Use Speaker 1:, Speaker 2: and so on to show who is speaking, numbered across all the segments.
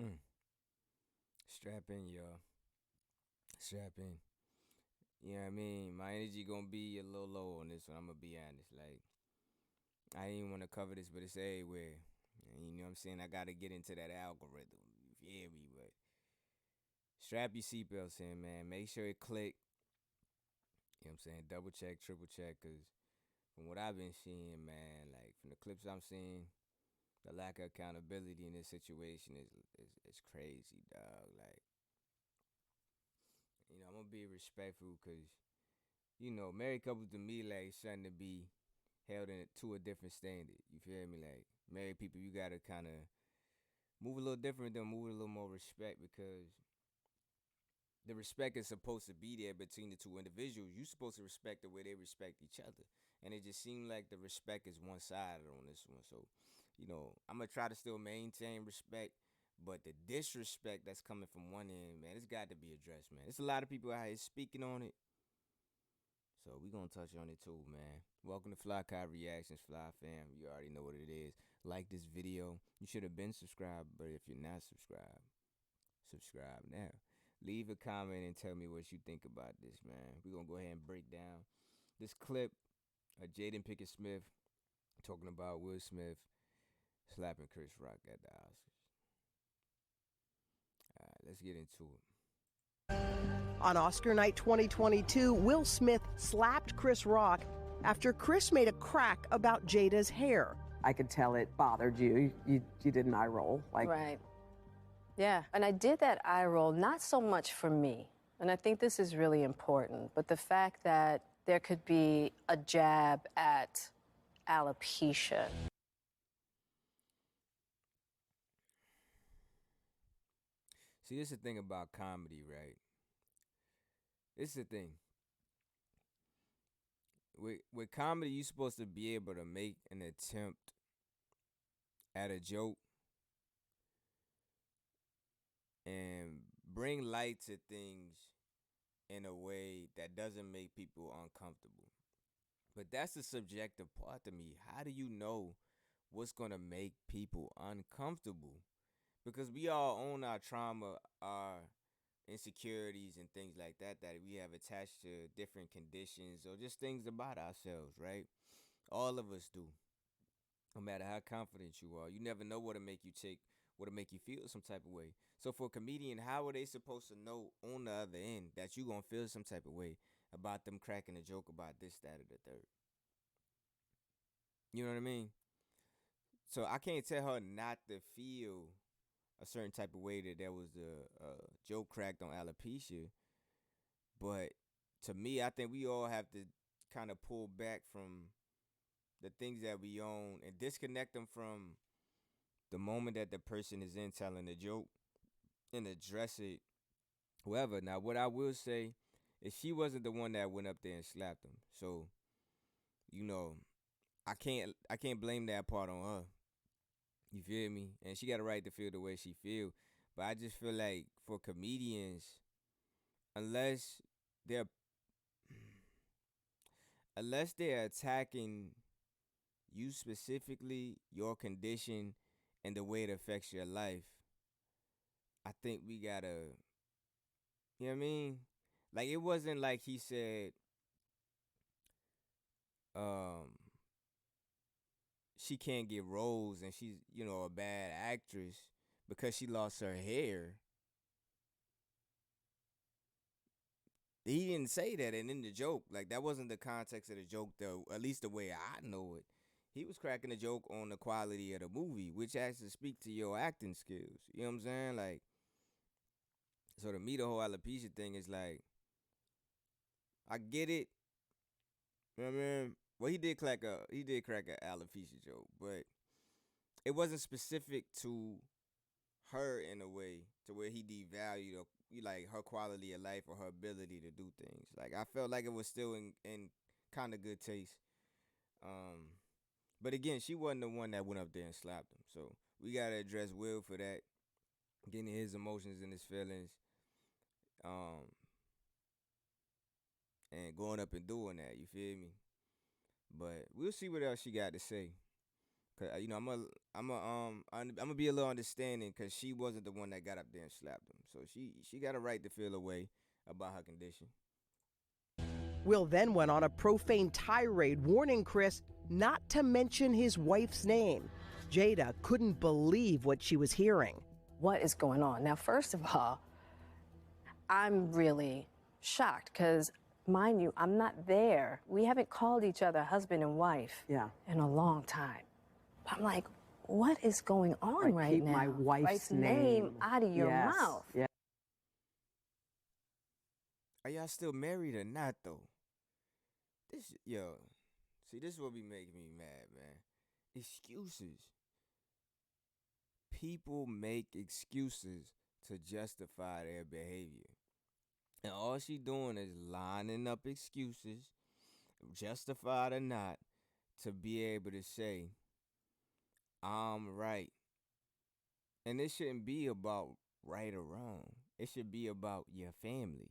Speaker 1: Mm. Strap in, y'all. Strap in. You know what I mean? My energy gonna be a little low on this one. I'm gonna be honest. Like, I didn't want to cover this, but it's everywhere. And you know what I'm saying? I gotta get into that algorithm. You feel me? But strap your seatbelts in, man. Make sure it click. You know what I'm saying? Double check, triple check, cause from what I've been seeing, man, like from the clips I'm seeing, the lack of accountability in this situation is crazy, dog. Like, I'm gonna be respectful, cause married couples to me like something to be held to a different standard. You feel me? Like married people, you gotta kind of move a little different, than move with a little more respect, because the respect is supposed to be there between the two individuals. You supposed to respect the way they respect each other, and it just seemed like the respect is one sided on this one. So, I'm gonna try to still maintain respect, but the disrespect that's coming from one end, man, it's got to be addressed, man. There's a lot of people out here speaking on it, so we gonna touch on it too, man. Welcome to Fly Kai Reactions, Fly Fam. You already know what it is. Like this video. You should have been subscribed, but if you're not subscribed, subscribe now. Leave a comment and tell me what you think about this, man. We're gonna go ahead and break down this clip of Jada Pinkett Smith talking about Will Smith slapping Chris Rock at the Oscars. All right, let's get into it.
Speaker 2: On Oscar night 2022, Will Smith slapped Chris Rock after Chris made a crack about Jada's hair.
Speaker 3: I could tell it bothered you. You did an eye roll.
Speaker 4: Right. Yeah. And I did that eye roll not so much for me, and I think this is really important, but the fact that there could be a jab at alopecia.
Speaker 1: See, this is the thing about comedy, right? This is the thing. With comedy, you're supposed to be able to make an attempt at a joke and bring light to things in a way that doesn't make people uncomfortable. But that's the subjective part to me. How do you know what's gonna make people uncomfortable? Because we all own our trauma, our insecurities and things like that we have attached to different conditions or just things about ourselves, right? All of us do. No matter how confident you are, you never know what'll make you feel some type of way. So for a comedian, how are they supposed to know on the other end that you gonna feel some type of way about them cracking a joke about this, that, or the third? You know what I mean? So I can't tell her not to feel a certain type of way that there was a joke cracked on alopecia. But to me, I think we all have to kind of pull back from the things that we own and disconnect them from the moment that the person is in telling the joke and address it. However, now what I will say is she wasn't the one that went up there and slapped him. So, you know, I can't blame that part on her. You feel me? And she got a right to feel the way she feel. But I just feel like for comedians, unless they're unless they're attacking you specifically, your condition, and the way it affects your life, I think we gotta, you know what I mean? Like it wasn't like he said, um, she can't get roles and she's, a bad actress because she lost her hair. He didn't say that, and in the joke, like that wasn't the context of the joke, though. At least the way I know it, he was cracking a joke on the quality of the movie, which has to speak to your acting skills. You know what I'm saying? Like, so to me, the whole alopecia thing is like, I get it. You know what I mean? Well, he did crack a alopecia joke, but it wasn't specific to her in a way to where he devalued like her quality of life or her ability to do things. Like I felt like it was still in kind of good taste. Um, but again, she wasn't the one that went up there and slapped him. So we gotta address Will for that, getting his emotions and his feelings, um, and going up and doing that. You feel me? But we'll see what else she got to say. Cause you know I'm gonna be a little understanding, cause she wasn't the one that got up there and slapped him, so she got a right to feel a way about her condition.
Speaker 2: Will then went on a profane tirade warning Chris not to mention his wife's name. Jada couldn't believe what she was hearing.
Speaker 4: What is going on? Now, first of all, I'm really shocked because, mind you, I'm not there. We haven't called each other husband and wife in a long time. But I'm like, what is going on right
Speaker 3: keep
Speaker 4: now?
Speaker 3: my wife's name
Speaker 4: out of your mouth.
Speaker 3: Yeah.
Speaker 1: Are y'all still married or not though? This is what be making me mad, man. Excuses. People make excuses to justify their behavior. And all she doing is lining up excuses, justified or not, to be able to say, I'm right. And it shouldn't be about right or wrong. It should be about your family.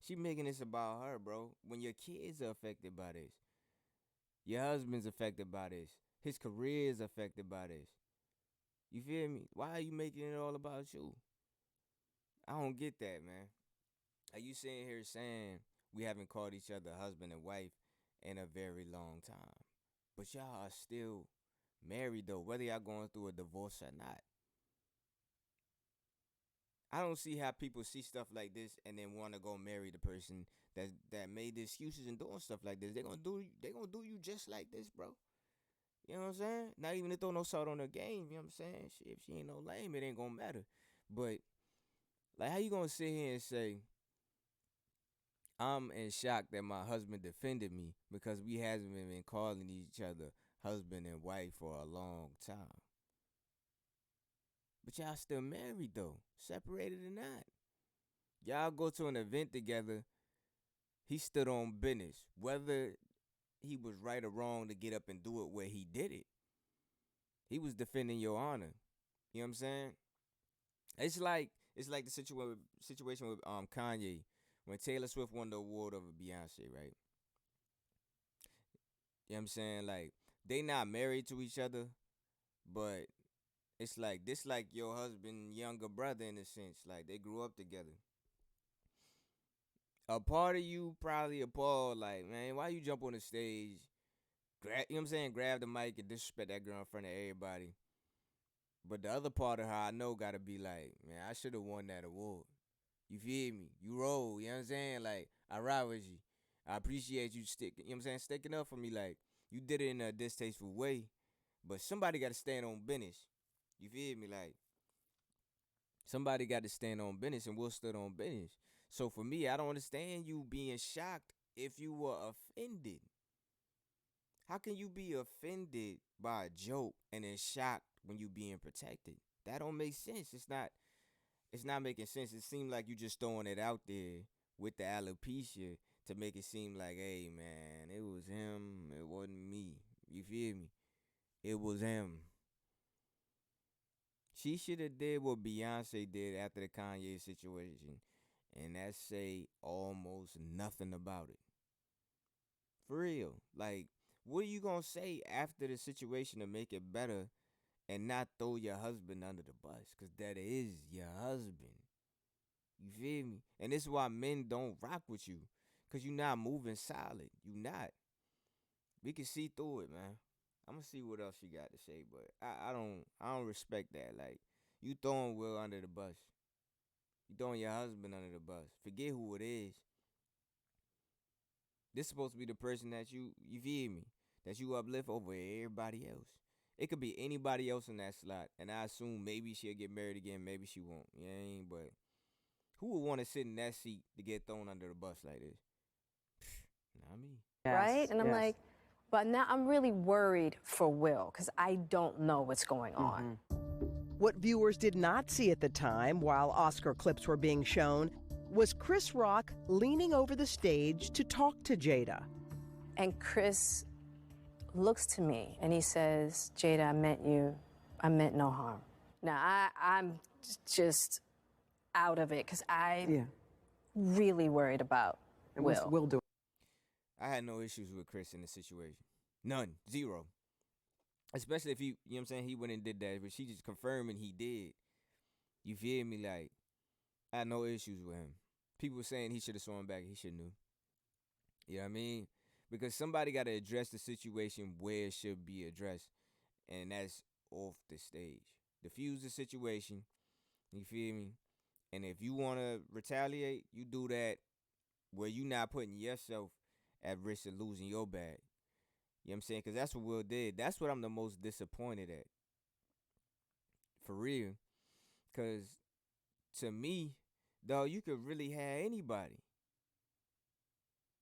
Speaker 1: She making this about her, bro. When your kids are affected by this, your husband's affected by this, his career is affected by this. You feel me? Why are you making it all about you? I don't get that, man. Are you sitting here saying we haven't called each other husband and wife in a very long time, but y'all are still married though, whether y'all going through a divorce or not? I don't see how people see stuff like this and then want to go marry the person that made the excuses and doing stuff like this. They gonna do you just like this, bro. You know what I'm saying? Not even to throw no salt on the game. You know what I'm saying? Shit, if she ain't no lame, it ain't gonna matter. But like, how you gonna sit here and say I'm in shock that my husband defended me because we hasn't been calling each other husband and wife for a long time? But y'all still married though, separated or not. Y'all go to an event together. He stood on business, whether he was right or wrong to get up and do it where he did it. He was defending your honor. You know what I'm saying? It's like the situation with Kanye when Taylor Swift won the award over Beyonce, right? You know what I'm saying? Like, they not married to each other, but it's like this, like your husband, younger brother in a sense. Like, they grew up together. A part of you probably appalled, like, man, why you jump on the stage, you know what I'm saying, grab the mic and disrespect that girl in front of everybody. But the other part of her, I know, gotta be like, man, I should have won that award. You feel me? You roll, you know what I'm saying? Like, I ride with you. I appreciate you you know what I'm saying, sticking up for me. Like, you did it in a distasteful way, but somebody gotta stand on business. You feel me? Like, somebody got to stand on business, and Will stood on business. So for me, I don't understand you being shocked if you were offended. How can you be offended by a joke and then shocked when you being protected? That don't make sense. It's not making sense. It seemed like you just throwing it out there with the alopecia to make it seem like, hey man, it was him, it wasn't me. You feel me? It was him. She should have did what Beyonce did after the Kanye situation, and that's say almost nothing about it. For real. Like, what are you going to say after the situation to make it better and not throw your husband under the bus? Because that is your husband. You feel me? And this is why men don't rock with you, because you're not moving solid. You not. We can see through it, man. I'm gonna see what else you got to say, but I don't respect that. Like, you throwing Will under the bus. You throwing your husband under the bus. Forget who it is. This is supposed to be the person that you feel me, that you uplift over everybody else. It could be anybody else in that slot, and I assume maybe she'll get married again, maybe she won't. You know what I mean? But who would want to sit in that seat to get thrown under the bus like this? Not me.
Speaker 3: Yes,
Speaker 4: Right? And I'm
Speaker 3: yes.
Speaker 4: like, but now I'm really worried for Will because I don't know what's going on.
Speaker 2: What viewers did not see at the time, while Oscar clips were being shown, was Chris Rock leaning over the stage to talk to Jada.
Speaker 4: And Chris looks to me and he says, Jada, I meant no harm. Now, I'm just out of it because I'm really worried about
Speaker 3: And
Speaker 4: Will.
Speaker 3: Will do it.
Speaker 1: I had no issues with Chris in the situation. None. Zero. Especially if he, you know what I'm saying, he went and did that, but she just confirming he did. You feel me? Like, I had no issues with him. People were saying he should have sworn back. He should knew. You know what I mean? Because somebody got to address the situation where it should be addressed, and that's off the stage. Diffuse the situation. You feel me? And if you want to retaliate, you do that where you not putting yourself at risk of losing your bag. You know what I'm saying? Because that's what Will did. That's what I'm the most disappointed at. For real. Because to me, dog, you could really have anybody.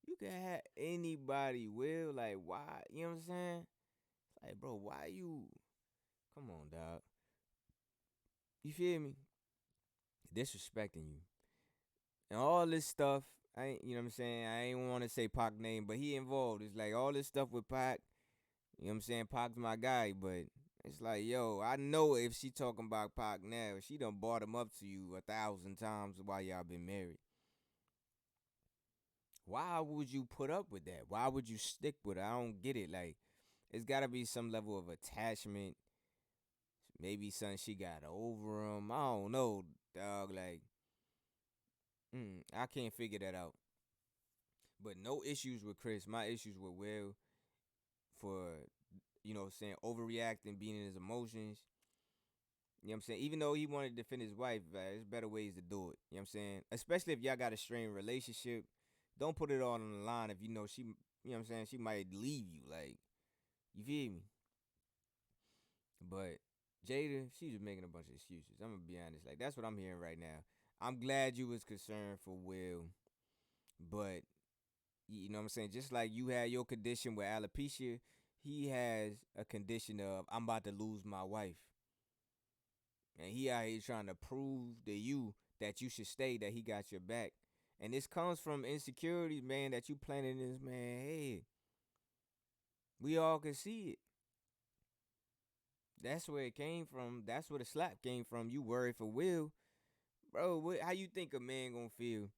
Speaker 1: You can have anybody, Will. Like, why? You know what I'm saying? Like, bro, why you? Come on, dog. You feel me? Disrespecting you. And all this stuff, I ain't, you know what I'm saying? I ain't want to say Pac name, but he involved. It's like all this stuff with Pac. You know what I'm saying? Pac's my guy, but it's like, yo, I know if she talking about Pac now, she done brought him up to you 1,000 times while y'all been married. Why would you put up with that? Why would you stick with it? I don't get it. Like, it's got to be some level of attachment. Maybe something she got over him. I don't know, dog. Like, I can't figure that out. But no issues with Chris. My issues with Will for, you know, saying overreacting, being in his emotions. You know what I'm saying? Even though he wanted to defend his wife, there's better ways to do it. You know what I'm saying? Especially if y'all got a strained relationship. Don't put it all on the line if you know she, you know what I'm saying, she might leave you. Like, you feel me? But Jada, she's just making a bunch of excuses. I'm going to be honest. Like, that's what I'm hearing right now. I'm glad you was concerned for Will. But, you know what I'm saying? Just like you had your condition with alopecia, he has a condition of, I'm about to lose my wife. And he out here trying to prove to you that you should stay, that he got your back. And this comes from insecurities, man, that you planted in this man's head. We all can see it. That's where it came from. That's where the slap came from. You worried for Will. Bro, how you think a man gonna feel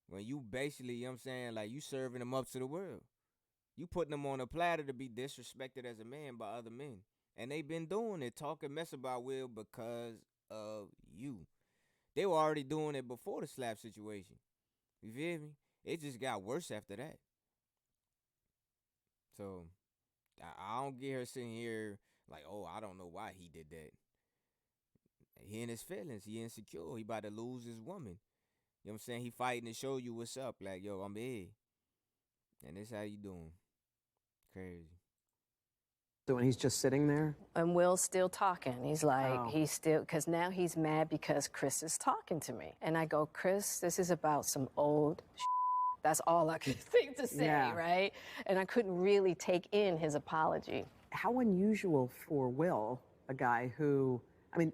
Speaker 1: when you basically, you know what I'm saying, like you serving him up to the world? You putting him on a platter to be disrespected as a man by other men. And they been doing it, talking mess about Will because of you. They were already doing it before the slap situation. You feel me? It just got worse after that. So, I don't get her sitting here like, oh, I don't know why he did that. He in his feelings. He insecure. He about to lose his woman. You know what I'm saying? He fighting to show you what's up. Like, yo, I'm here. And this how you doing. Crazy.
Speaker 3: So when he's just sitting there?
Speaker 4: And Will's still talking. He's like, he's still, because now he's mad because Chris is talking to me. And I go, Chris, this is about some old shit. That's all I could think to say, right? And I couldn't really take in his apology.
Speaker 3: How unusual for Will, a guy who, I mean,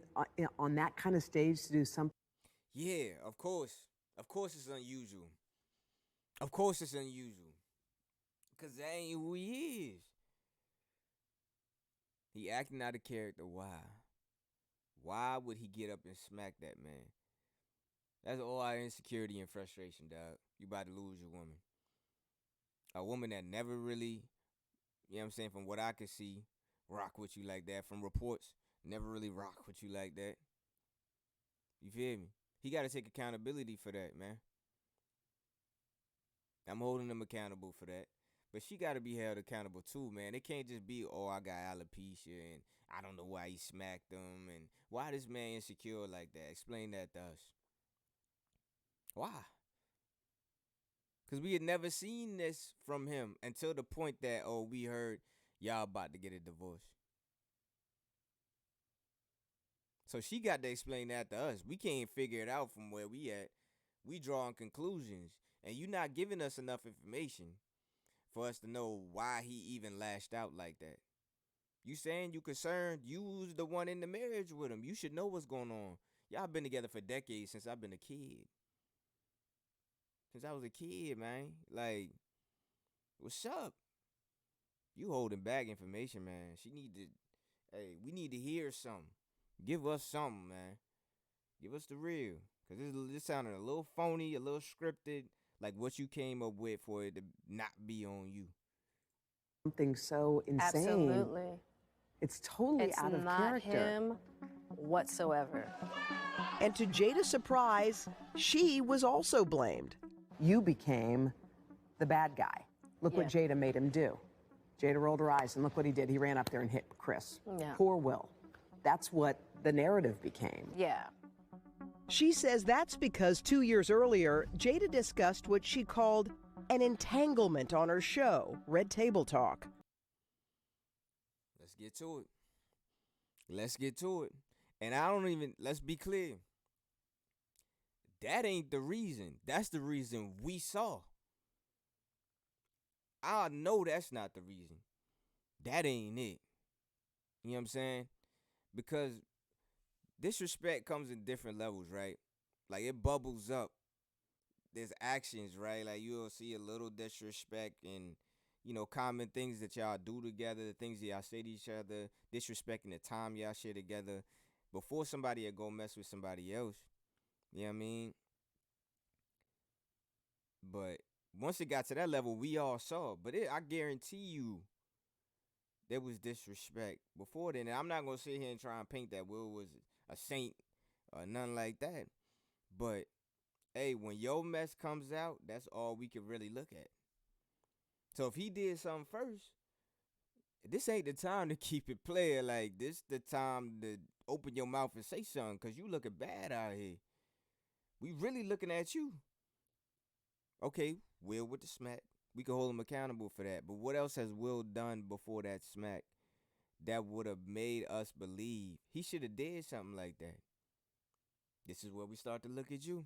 Speaker 3: on that kind of stage to do something.
Speaker 1: Yeah, of course. Of course it's unusual. Of course it's unusual. Because that ain't who he is. He acting out of character. Why? Why would he get up and smack that man? That's all our insecurity and frustration, dog. You about to lose your woman. A woman that never really, you know what I'm saying, from what I can see, rock with you like that. From reports, never really rock with you like that. You feel me? He got to take accountability for that, man. I'm holding him accountable for that. But she got to be held accountable too, man. It can't just be, oh, I got alopecia and I don't know why he smacked him and why this man insecure like that. Explain that to us. Why? Because we had never seen this from him until the point that, oh, we heard y'all about to get a divorce. So she got to explain that to us. We can't figure it out from where we at. We drawing conclusions. And you not giving us enough information for us to know why he even lashed out like that. You saying you concerned? You was the one in the marriage with him. You should know what's going on. Y'all been together for decades since I've been a kid. Since I was a kid, man. Like, what's up? You holding back information, man. Hey, we need to hear something. Give us something, man. Give us the real. Because this sounded a little phony, a little scripted. Like what you came up with for it to not be on you.
Speaker 3: Something so insane.
Speaker 4: Absolutely.
Speaker 3: It's totally
Speaker 4: It's
Speaker 3: out of
Speaker 4: not
Speaker 3: character.
Speaker 4: him whatsoever.
Speaker 2: And to Jada's surprise, she was also blamed.
Speaker 3: You became the bad guy. Look what
Speaker 4: Yeah.
Speaker 3: Jada made him do. Jada rolled her eyes, and look what he did. He ran up there and hit Chris.
Speaker 4: Yeah.
Speaker 3: Poor Will. That's what the narrative became.
Speaker 4: Yeah.
Speaker 2: She says that's because 2 years earlier, Jada discussed what she called an entanglement on her show, Red Table Talk.
Speaker 1: Let's get to it. Let's get to it. And I don't even, let's be clear. That ain't the reason. That's the reason we saw. I know that's not the reason. That ain't it. You know what I'm saying? Because disrespect comes in different levels, right? Like it bubbles up. There's actions, right? Like you'll see a little disrespect in, you know, common things that y'all do together, the things that y'all say to each other, disrespecting the time y'all share together before somebody will go mess with somebody else. You know what I mean? But once it got to that level, we all saw. But I guarantee you, there was disrespect before then. And I'm not going to sit here and try and paint that Will was a saint or nothing like that. But, hey, when your mess comes out, that's all we can really look at. So if he did something first, this ain't the time to keep it playing. Like, this the time to open your mouth and say something, because you looking bad out here. We really looking at you. Okay, Will with the smack. We can hold him accountable for that. But what else has Will done before that smack that would have made us believe he should have did something like that? This is where we start to look at you.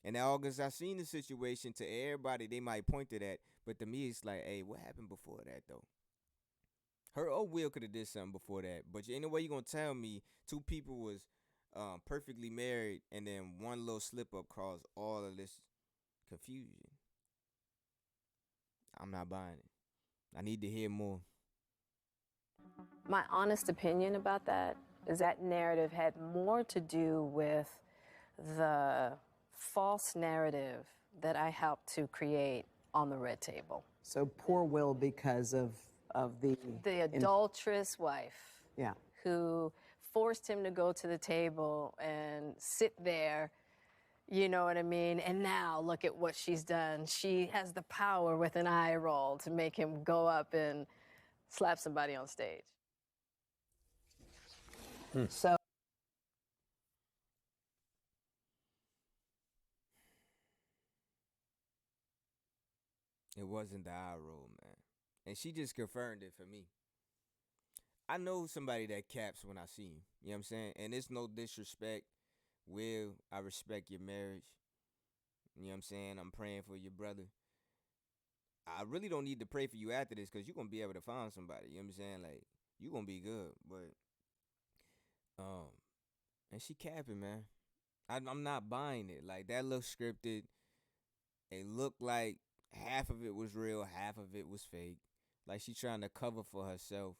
Speaker 1: And now, August, I seen the situation. To everybody, they might point to that. But to me, it's like, hey, what happened before that, though? Her or Will could have did something before that. But ain't no way you going to tell me two people was perfectly married and then one little slip-up caused all of this confusion. I'm not buying it. I need to hear more.
Speaker 4: My honest opinion about that is that narrative had more to do with the false narrative that I helped to create on the Red Table.
Speaker 3: So poor Will because of
Speaker 4: the adulterous wife.
Speaker 3: Yeah.
Speaker 4: Who forced him to go to the table and sit there. You know what I mean? And now look at what she's done. She has the power with an eye roll to make him go up and slap somebody on stage.
Speaker 3: So
Speaker 1: It wasn't the eye roll, man. And she just confirmed it for me. I know somebody that caps when I see him. You know what I'm saying? And it's no disrespect. Will, I respect your marriage. You know what I'm saying? I'm praying for your brother. I really don't need to pray for you after this because you're going to be able to find somebody. You know what I'm saying? Like, you're going to be good. But, and she capping, man. I'm not buying it. Like, that looks scripted. It looked like half of it was real, half of it was fake. Like, she trying to cover for herself.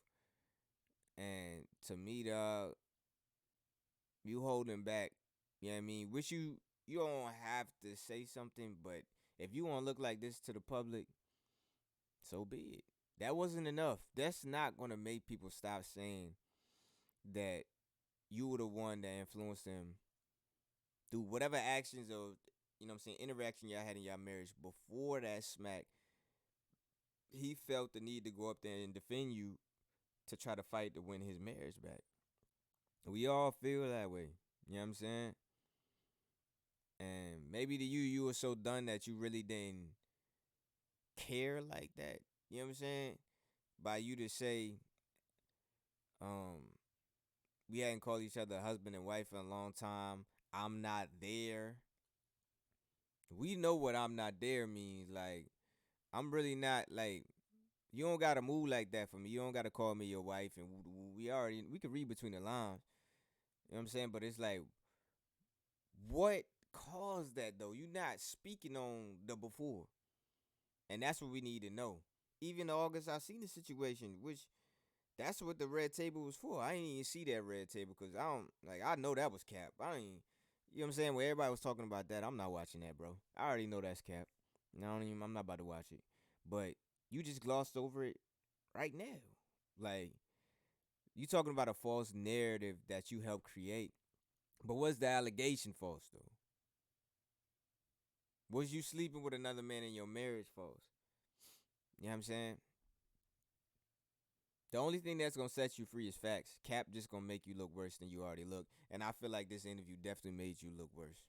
Speaker 1: And to me, dog, you holding back. You know what I mean? Which you don't have to say something, but if you want to look like this to the public, so be it. That wasn't enough. That's not going to make people stop saying that you were the one that influenced them through whatever actions or, you know what I'm saying, interaction y'all had in y'all marriage before that smack. He felt the need to go up there and defend you to try to fight to win his marriage back. We all feel that way. You know what I'm saying? And maybe to you were so done that you really didn't care like that. You know what I'm saying? By you to say, we hadn't called each other husband and wife in a long time. I'm not there. We know what I'm not there means. Like, I'm really not, like, you don't got to move like that for me. You don't got to call me your wife. And we can read between the lines. You know what I'm saying? But it's like, what caused that, though? You're not speaking on the before. And that's what we need to know. Even August, I seen the situation, which that's what the red table was for. I didn't even see that red table because I know that was cap. You know what I'm saying? When everybody was talking about that, I'm not watching that, bro. I already know that's cap. I'm not about to watch it. But you just glossed over it right now. Like, You talking about a false narrative that you helped create. But was the allegation false though? Was you sleeping with another man in your marriage false? You know what I'm saying? The only thing that's gonna set you free is facts. Cap just gonna make you look worse than you already look. And I feel like this interview definitely made you look worse.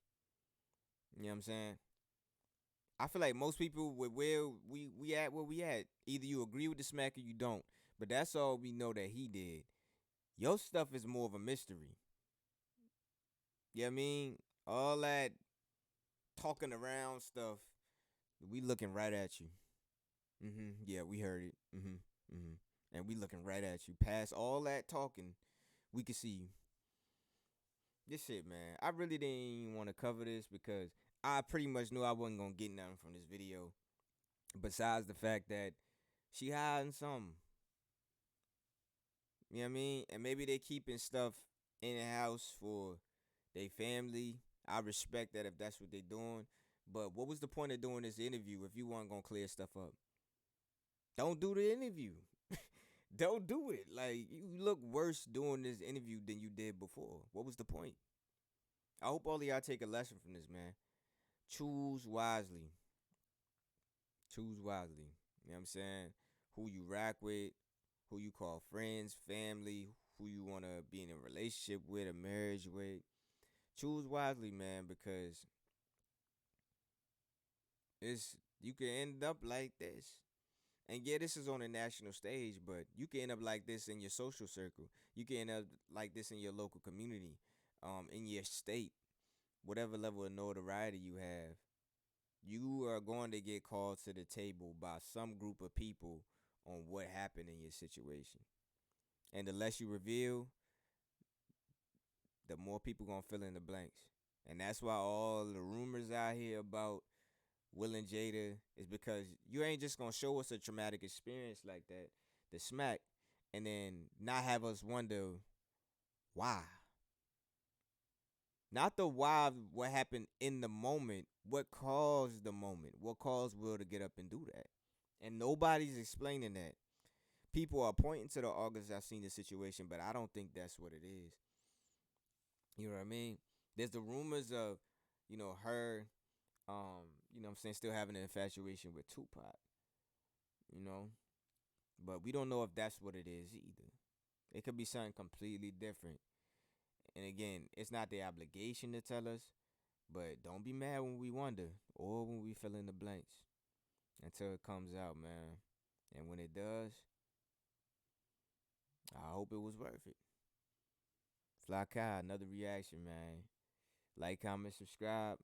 Speaker 1: You know what I'm saying? I feel like most people with where we at where we at, either you agree with the smack or you don't. But that's all we know that he did. Your stuff is more of a mystery. You know what I mean? All that talking around stuff, we looking right at you. Yeah, we heard it. And we looking right at you. Past all that talking, we can see you. This shit, man. I really didn't even want to cover this because I pretty much knew I wasn't gonna get nothing from this video. Besides the fact that she hiding something. You know what I mean? And maybe they keeping stuff in the house for their family. I respect that if that's what they doing. But what was the point of doing this interview if you weren't gonna clear stuff up? Don't do the interview. Don't do it. Like, you look worse doing this interview than you did before. What was the point? I hope all of y'all take a lesson from this, man. Choose wisely. Choose wisely. You know what I'm saying? Who you rock with, who you call friends, family, who you want to be in a relationship with, a marriage with. Choose wisely, man, because you can end up like this. And yeah, this is on a national stage, but you can end up like this in your social circle. You can end up like this in your local community, in your state, whatever level of notoriety you have. You are going to get called to the table by some group of people on what happened in your situation. And the less you reveal, the more people gonna fill in the blanks. And that's why all the rumors out here about Will and Jada is because you ain't just gonna show us a traumatic experience like that, the smack, and then not have us wonder why. Not the why, what happened in the moment, what caused the moment, what caused Will to get up and do that. And nobody's explaining that. People are pointing to the August I've seen the situation, but I don't think that's what it is. You know what I mean? There's the rumors of, her, you know what I'm saying, still having an infatuation with Tupac, you know? But we don't know if that's what it is either. It could be something completely different. And again, it's not their obligation to tell us, but don't be mad when we wonder or when we fill in the blanks until it comes out, man. And when it does, I hope it was worth it. Fly Kai, another reaction, man. Like, comment, subscribe.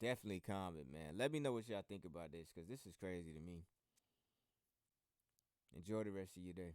Speaker 1: Definitely comment, man. Let me know what y'all think about this, because this is crazy to me. Enjoy the rest of your day.